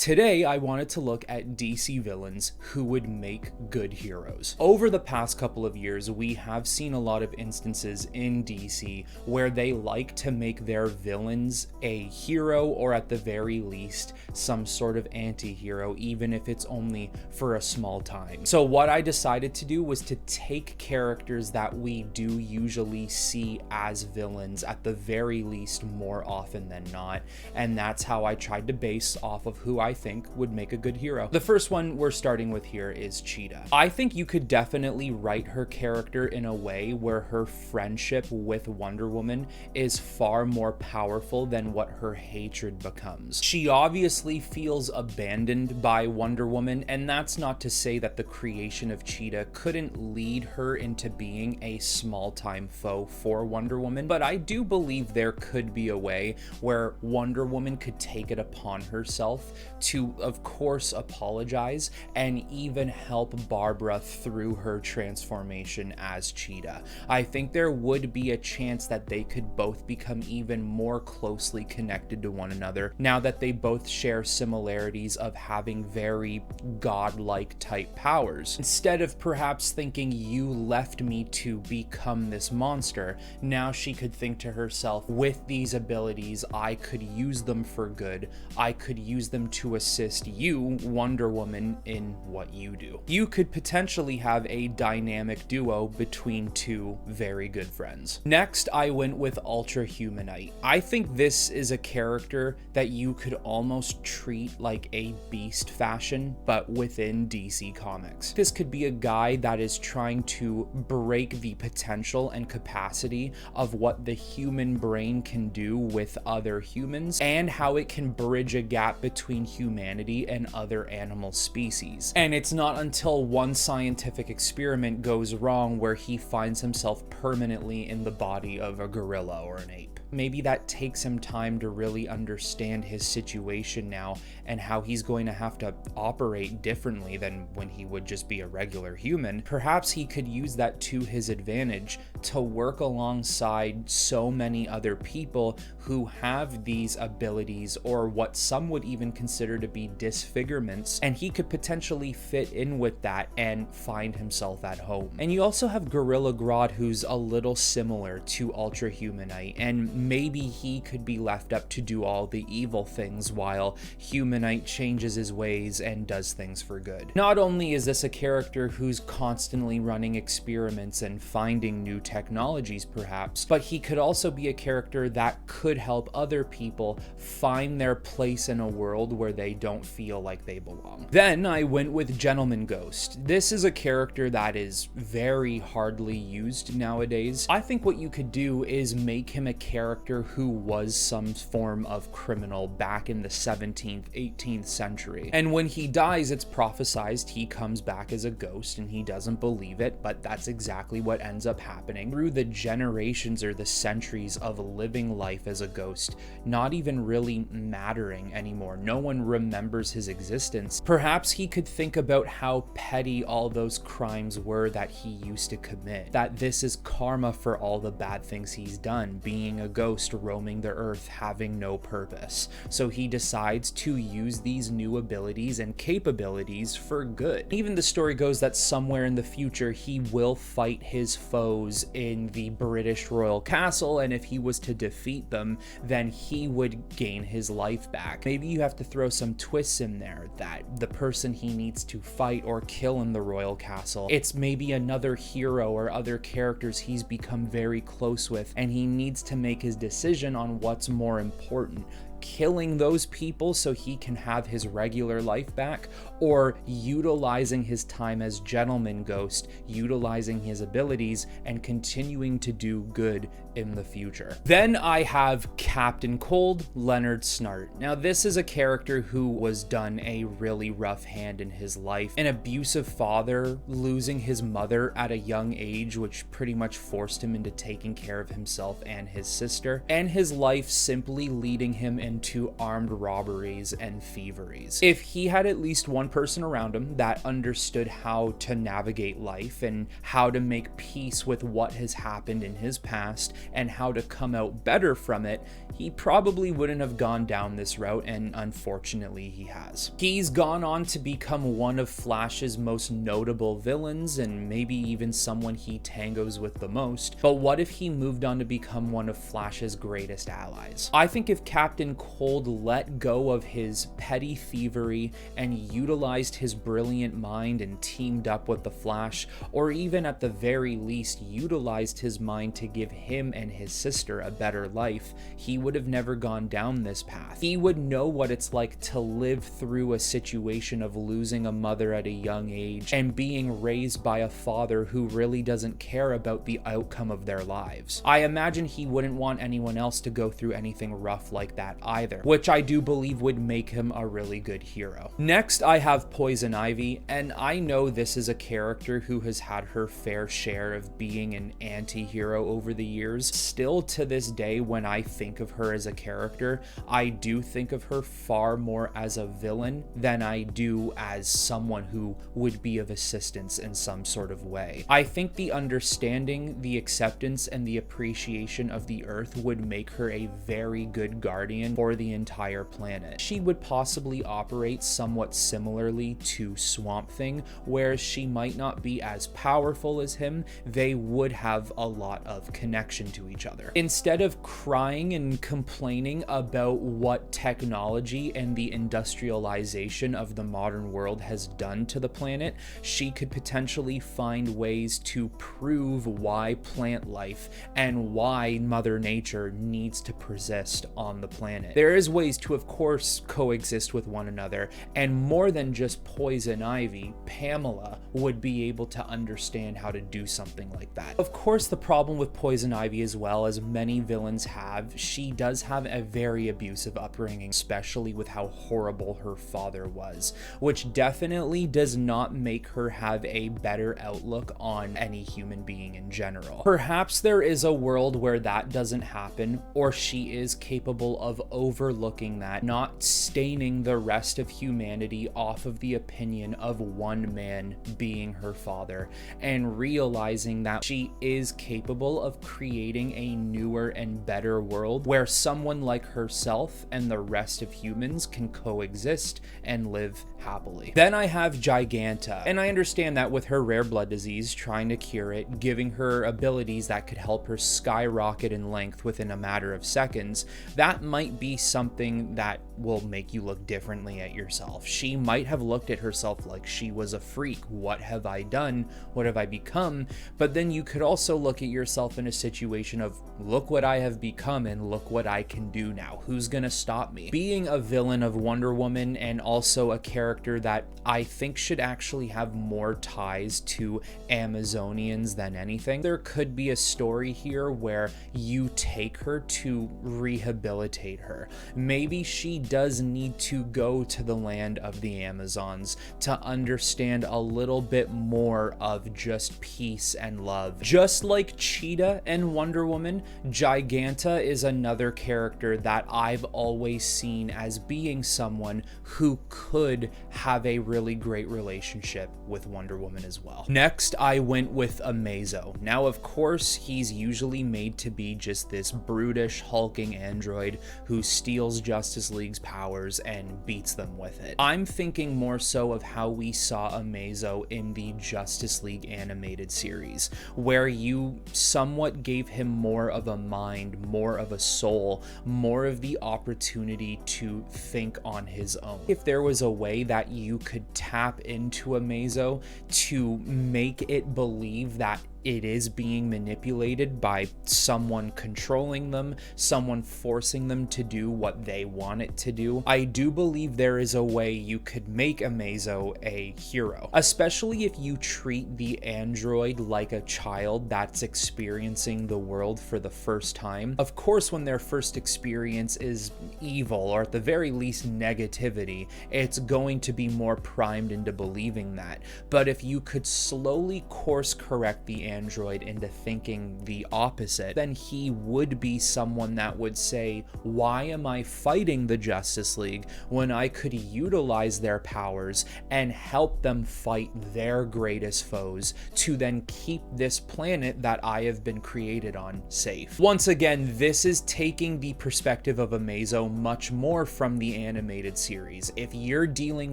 Today, I wanted to look at DC villains who would make good heroes. Over the past couple of years, we have seen a lot of instances in DC where they like to make their villains a hero, or at the very least, some sort of anti-hero, even if it's only for a small time. So what I decided to do was to take characters that we do usually see as villains, at the very least more often than not, and that's how I tried to base off of who I think would make a good hero. The first one we're starting with here is Cheetah. I think you could definitely write her character in a way where her friendship with Wonder Woman is far more powerful than what her hatred becomes. She obviously feels abandoned by Wonder Woman, and that's not to say that the creation of Cheetah couldn't lead her into being a small-time foe for Wonder Woman, but I do believe there could be a way where Wonder Woman could take it upon herself to, of course, apologize and even help Barbara through her transformation as Cheetah. I think there would be a chance that they could both become even more closely connected to one another now that they both share similarities of having very godlike type powers. Instead of perhaps thinking, you left me to become this monster, now she could think to herself, with these abilities, I could use them for good. I could use them to assist you, Wonder Woman, in what you do. You could potentially have a dynamic duo between two very good friends. Next, I went with Ultra-Humanite. I think this is a character that you could almost treat like a Beast fashion, but within DC Comics. This could be a guy that is trying to break the potential and capacity of what the human brain can do with other humans, and how it can bridge a gap between humanity and other animal species. And it's not until one scientific experiment goes wrong where he finds himself permanently in the body of a gorilla or an ape. Maybe that takes him time to really understand his situation now and how he's going to have to operate differently than when he would just be a regular human. Perhaps he could use that to his advantage to work alongside so many other people who have these abilities, or what some would even consider to be disfigurements, and he could potentially fit in with that and find himself at home. And you also have Gorilla Grodd, who's a little similar to Ultra-Humanite, and maybe he could be left up to do all the evil things while Humanite changes his ways and does things for good. Not only is this a character who's constantly running experiments and finding new technologies perhaps, but he could also be a character that could help other people find their place in a world where they don't feel like they belong. Then I went with Gentleman Ghost. This is a character that is very hardly used nowadays. I think what you could do is make him a character who was some form of criminal back in the 17th, 18th century. And when he dies, it's prophesized he comes back as a ghost, and he doesn't believe it, but that's exactly what ends up happening. Through the generations or the centuries of living life as a ghost, not even really mattering anymore. No one remembers his existence. Perhaps he could think about how petty all those crimes were that he used to commit, that this is karma for all the bad things he's done, being a ghost roaming the earth, having no purpose. So he decides to use these new abilities and capabilities for good. Even the story goes that somewhere in the future he will fight his foes in the British royal castle, and if he was to defeat them, then he would gain his life back. Maybe you have to throw some twists in there, that the person he needs to fight or kill in the royal castle, it's maybe another hero or other characters he's become very close with, and he needs to make his decision on what's more important: killing those people so he can have his regular life back, or utilizing his time as Gentleman Ghost, utilizing his abilities and continuing to do good in the future. Then I have Captain Cold, Leonard Snart. Now this is a character who was done a really rough hand in his life. An abusive father, losing his mother at a young age, which pretty much forced him into taking care of himself and his sister, and his life simply leading him in into armed robberies and thieveries. If he had at least one person around him that understood how to navigate life and how to make peace with what has happened in his past and how to come out better from it, he probably wouldn't have gone down this route, and unfortunately he has. He's gone on to become one of Flash's most notable villains and maybe even someone he tangos with the most, but what if he moved on to become one of Flash's greatest allies? I think if Captain Cold let go of his petty thievery and utilized his brilliant mind and teamed up with the Flash, or even at the very least utilized his mind to give him and his sister a better life, he would have never gone down this path. He would know what it's like to live through a situation of losing a mother at a young age and being raised by a father who really doesn't care about the outcome of their lives. I imagine he wouldn't want anyone else to go through anything rough like that either, which I do believe would make him a really good hero. Next, I have Poison Ivy, and I know this is a character who has had her fair share of being an anti-hero over the years. Still to this day, when I think of her as a character, I do think of her far more as a villain than I do as someone who would be of assistance in some sort of way. I think the understanding, the acceptance, and the appreciation of the Earth would make her a very good guardian for the entire planet. She would possibly operate somewhat similarly to Swamp Thing, where she might not be as powerful as him, they would have a lot of connection to each other. Instead of crying and complaining about what technology and the industrialization of the modern world has done to the planet, she could potentially find ways to prove why plant life and why Mother Nature needs to persist on the planet. There is ways to, of course, coexist with one another, and more than just Poison Ivy, Pamela would be able to understand how to do something like that. Of course, the problem with Poison Ivy, as well as many villains have, she does have a very abusive upbringing, especially with how horrible her father was, which definitely does not make her have a better outlook on any human being in general. Perhaps there is a world where that doesn't happen, or she is capable of overlooking that, not staining the rest of humanity off of the opinion of one man being her father, and realizing that she is capable of creating a newer and better world where someone like herself and the rest of humans can coexist and live happily. Then I have Giganta, and I understand that with her rare blood disease, trying to cure it, giving her abilities that could help her skyrocket in length within a matter of seconds, that might be something that will make you look differently at yourself. She might have looked at herself like she was a freak. What have I done? What have I become? But then you could also look at yourself in a situation of, look what I have become and look what I can do now. Who's gonna stop me? Being a villain of Wonder Woman, and also a character that I think should actually have more ties to Amazonians than anything, there could be a story here where you take her to rehabilitate her. Maybe she does need to go to the land of the Amazons to understand a little bit more of just peace and love. Just like Cheetah and Wonder Woman, Giganta is another character that I've always seen as being someone who could have a really great relationship with Wonder Woman as well. Next, I went with Amazo. Now, of course, he's usually made to be just this brutish, hulking android who steals Justice League's powers and beats them with it. I'm thinking more so of how we saw Amazo in the Justice League animated series, where you somewhat gave him more of a mind, more of a soul, more of the opportunity to think on his own. If there was a way that you could tap into Amazo to make it believe that it is being manipulated by someone controlling them, someone forcing them to do what they want it to do, I do believe there is a way you could make Amazo a hero, especially if you treat the android like a child that's experiencing the world for the first time. Of course, when their first experience is evil, or at the very least negativity, it's going to be more primed into believing that. But if you could slowly course correct the android into thinking the opposite, then he would be someone that would say, why am I fighting the Justice League when I could utilize their powers and help them fight their greatest foes to then keep this planet that I have been created on safe? Once again, this is taking the perspective of Amazo much more from the animated series. If you're dealing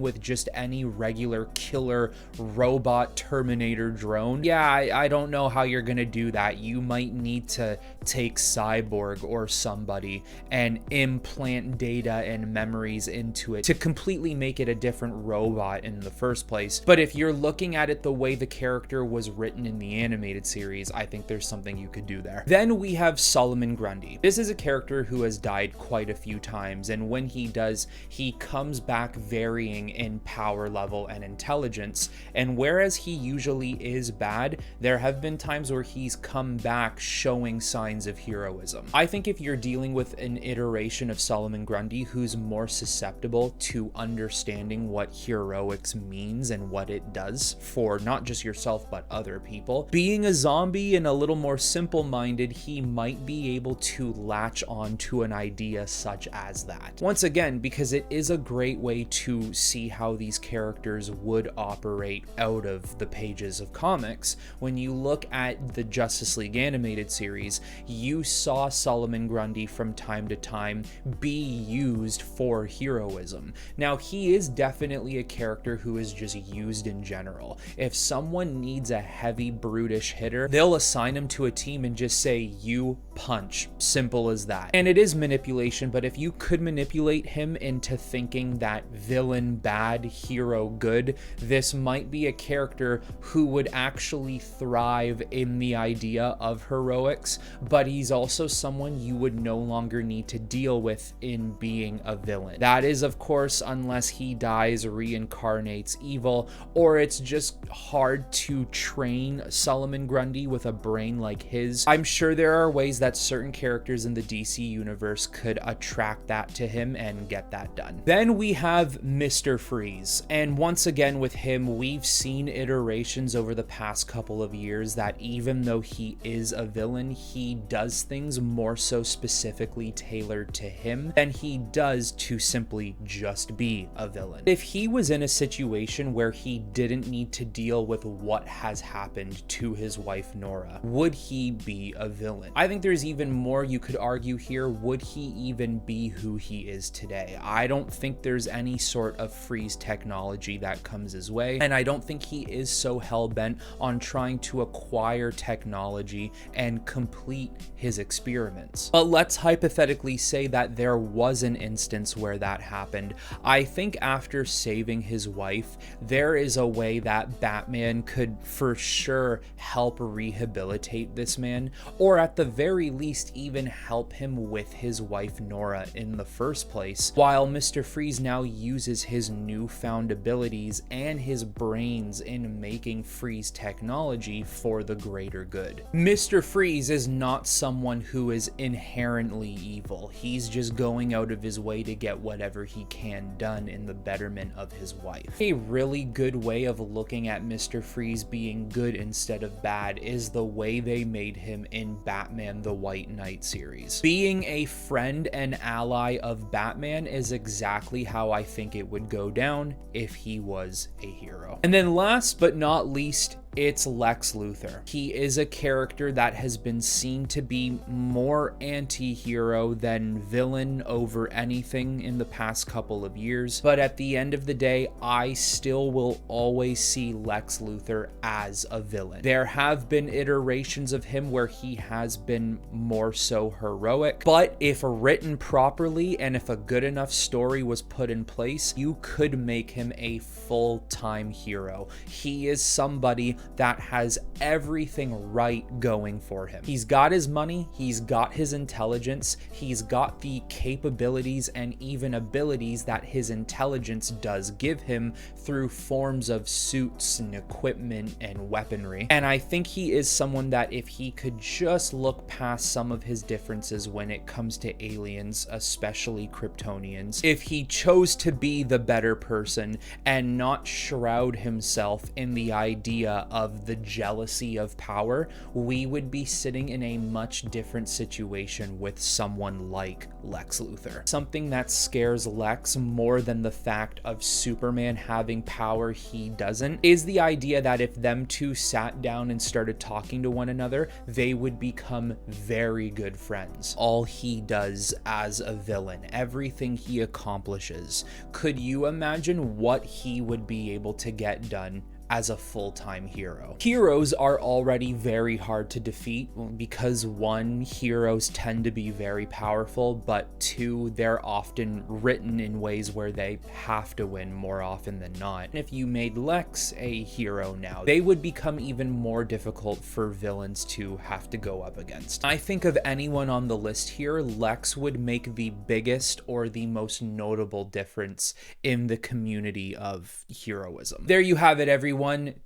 with just any regular killer robot Terminator drone, yeah, I don't know how you're gonna do that. You might need to take Cyborg or somebody and implant data and memories into it to completely make it a different robot in the first place. But if you're looking at it the way the character was written in the animated series, I think there's something you could do there. Then we have Solomon Grundy. This is a character who has died quite a few times, and when he does, he comes back varying in power level and intelligence, and whereas he usually is bad, there have been times where he's come back showing signs of heroism. I think if you're dealing with an iteration of Solomon Grundy who's more susceptible to understanding what heroics means and what it does for not just yourself but other people, being a zombie and a little more simple-minded, he might be able to latch on to an idea such as that. Once again, because it is a great way to see how these characters would operate out of the pages of comics. When you look at the Justice League animated series, you saw Solomon Grundy from time to time be used for heroism. Now, he is definitely a character who is just used in general. If someone needs a heavy, brutish hitter, they'll assign him to a team and just say, you punch. Simple as that. And it is manipulation, but if you could manipulate him into thinking that villain bad, hero good, this might be a character who would actually thrive in the idea of heroics, but he's also someone you would no longer need to deal with in being a villain. That is, of course, unless he dies, reincarnates evil, or it's just hard to train Solomon Grundy with a brain like his. I'm sure there are ways that certain characters in the DC universe could attract that to him and get that done. Then we have Mr. Freeze, and once again with him, we've seen iterations over the past couple of years that even though he is a villain, he does things more so specifically tailored to him than he does to simply just be a villain. If he was in a situation where he didn't need to deal with what has happened to his wife Nora, would he be a villain? I think there's even more you could argue here. Would he even be who he is today? I don't think there's any sort of freeze technology that comes his way, and I don't think he is so hell-bent on trying to acquire technology and complete his experiments. But let's hypothetically say that there was an instance where that happened. I think after saving his wife, there is a way that Batman could for sure help rehabilitate this man, or at the very least even help him with his wife Nora in the first place, while Mr. Freeze now uses his newfound abilities and his brains in making freeze technology for the greater good. Mr. Freeze is not someone who is inherently evil. He's just going out of his way to get whatever he can done in the betterment of his wife. A really good way of looking at Mr. Freeze being good instead of bad is the way they made him in Batman the White Knight series. Being a friend and ally of Batman is exactly how I think it would go down if he was a hero. And then last but not least, it's Lex Luthor. He is a character that has been seen to be more anti-hero than villain over anything in the past couple of years, but at the end of the day, I still will always see Lex Luthor as a villain. There have been iterations of him where he has been more so heroic, but if written properly and if a good enough story was put in place, you could make him a full-time hero. He is somebody that has everything right going for him. He's got his money, he's got his intelligence, he's got the capabilities and even abilities that his intelligence does give him through forms of suits and equipment and weaponry. And I think he is someone that if he could just look past some of his differences when it comes to aliens, especially Kryptonians, if he chose to be the better person and not shroud himself in the idea of the jealousy of power, we would be sitting in a much different situation with someone like Lex Luthor. Something that scares Lex more than the fact of Superman having power he doesn't is the idea that if them two sat down and started talking to one another, they would become very good friends. All he does as a villain, everything he accomplishes, could you imagine what he would be able to get done as a full-time hero? Heroes are already very hard to defeat because one, heroes tend to be very powerful, but two, they're often written in ways where they have to win more often than not. And if you made Lex a hero now, they would become even more difficult for villains to have to go up against. I think of anyone on the list here, Lex would make the biggest or the most notable difference in the community of heroism. There you have it, everyone.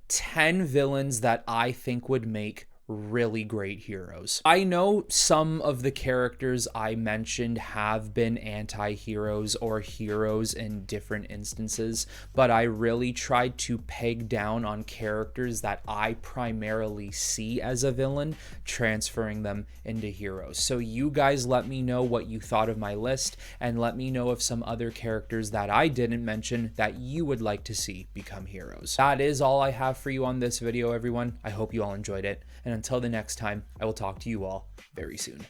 10 villains that I think would make really great heroes. I know some of the characters I mentioned have been anti-heroes or heroes in different instances, but I really tried to peg down on characters that I primarily see as a villain, transferring them into heroes. So you guys let me know what you thought of my list, and let me know of some other characters that I didn't mention that you would like to see become heroes. That is all I have for you on this video, everyone. I hope you all enjoyed it, and until the next time, I will talk to you all very soon.